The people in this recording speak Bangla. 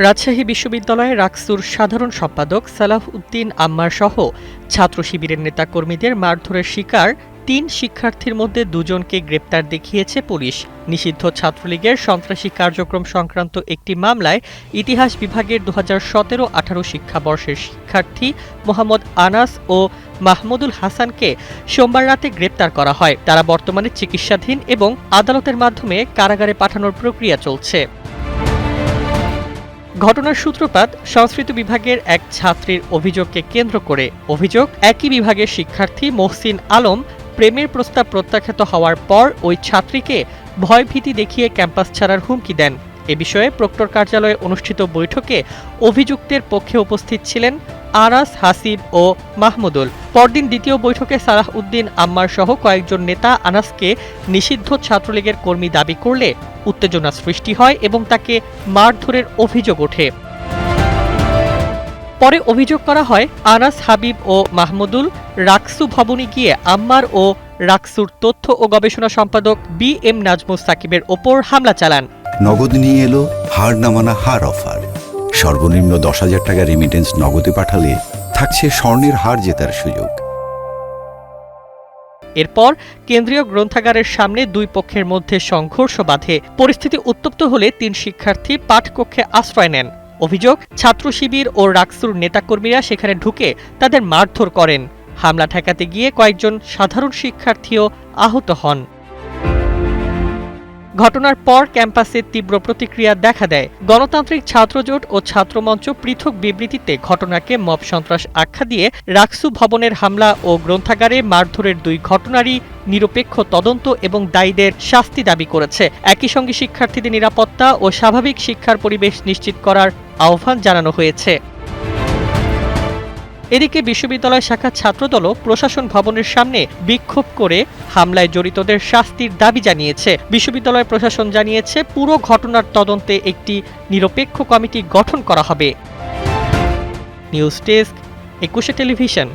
রাজশাহী বিশ্ববিদ্যালয়ের রাকসুর সাধারণ সম্পাদক সালাহ উদ্দিন আম্মার সহ ছাত্র শিবিরের নেতাকর্মীদের মারধরের শিকার ৩ শিক্ষার্থীর মধ্যে ২ জনকে গ্রেপ্তার দেখিয়েছে পুলিশ। নিষিদ্ধ ছাত্রলীগের সন্ত্রাসী কার্যক্রম সংক্রান্ত একটি মামলায় ইতিহাস বিভাগের ২০১৭-১৮ শিক্ষাবর্ষের শিক্ষার্থী মোহাম্মদ আনাস ও মাহমুদুল হাসানকে সোমবার রাতে গ্রেপ্তার করা হয়। তারা বর্তমানে চিকিৎসাধীন এবং আদালতের মাধ্যমে কারাগারে পাঠানোর প্রক্রিয়া চলছে। ঘটনার সূত্রপাত সংস্কৃত বিভাগের এক ছাত্রীর অভিযোগকে কেন্দ্র করে। অভিযোগ, একই বিভাগের শিক্ষার্থী মহসিন আলম প্রেমের প্রস্তাব প্রত্যাখ্যাত হওয়ার পর ওই ছাত্রীকে ভয়ভীতি দেখিয়ে ক্যাম্পাস ছাড়ার হুমকি দেন। এ বিষয়ে প্রক্টর কার্যালয়ে অনুষ্ঠিত বৈঠকে অভিযুক্তের পক্ষে উপস্থিত ছিলেন আরাস, হাসিব ও মাহমুদুল। পরদিন দ্বিতীয় বৈঠকে সালাহ উদ্দিন আম্মার সহ কয়েকজন নেতা আনাসকে নিষিদ্ধ ছাত্রলীগের কর্মী দাবি করলে উত্তেজনা সৃষ্টি হয় এবং তাকে মারধরের অভিযোগ ওঠে। পরে অভিযোগ করা হয় আনাস, হাবিব ও মাহমুদুল রাকসু ভবনে গিয়ে আম্মার ও রাকসুর তথ্য ও গবেষণা সম্পাদক BM নাজমুস সাকিবের ওপর হামলা চালান। নগদ নিয়ে এলো হার না মানা হার অফার। সর্বনিম্ন ১০,০০০ টাকা রেমিটেন্স নগদে পাঠালে থাকছে স্বর্ণের হার জেতার সুযোগ। এরপর কেন্দ্রীয় গ্রন্থাগারের সামনে দুই পক্ষের মধ্যে সংঘর্ষ বাধে। পরিস্থিতি উত্তপ্ত হলে ৩ শিক্ষার্থী পাঠকক্ষে আশ্রয় নেন। অভিযোগ, ছাত্র শিবির ও রাকসুর নেতাকর্মীরা সেখানে ঢুকে তাদের মারধর করেন। হামলা ঠেকাতে গিয়ে কয়েকজন সাধারণ শিক্ষার্থীও আহত হন। ঘটনার পর ক্যাম্পাসে তীব্র প্রতিক্রিয়া দেখা দেয়। গণতান্ত্রিক ছাত্রজোট ও ছাত্রমঞ্চ পৃথক বিবৃতিতে ঘটনাকে মব সন্ত্রাস আখ্যা দিয়ে রাকসু ভবনের হামলা ও গ্রন্থাগারে মারধরের 2 ঘটনারই নিরপেক্ষ তদন্ত এবং দায়ীদের শাস্তি দাবি করেছে। একই সঙ্গে শিক্ষার্থীদের নিরাপত্তা ও স্বাভাবিক শিক্ষার পরিবেশ নিশ্চিত করার আহ্বান জানানো হয়েছে। এদিকে বিশ্ববিদ্যালয় শাখা ছাত্রদলও প্রশাসন ভবনের সামনে বিক্ষোভ করে হামলায় জড়িতদের শাস্তির দাবি জানিয়েছে। বিশ্ববিদ্যালয় প্রশাসন জানিয়েছে, পুরো ঘটনার তদন্তে একটি নিরপেক্ষ কমিটি গঠন করা হবে। News desk, ২১ television.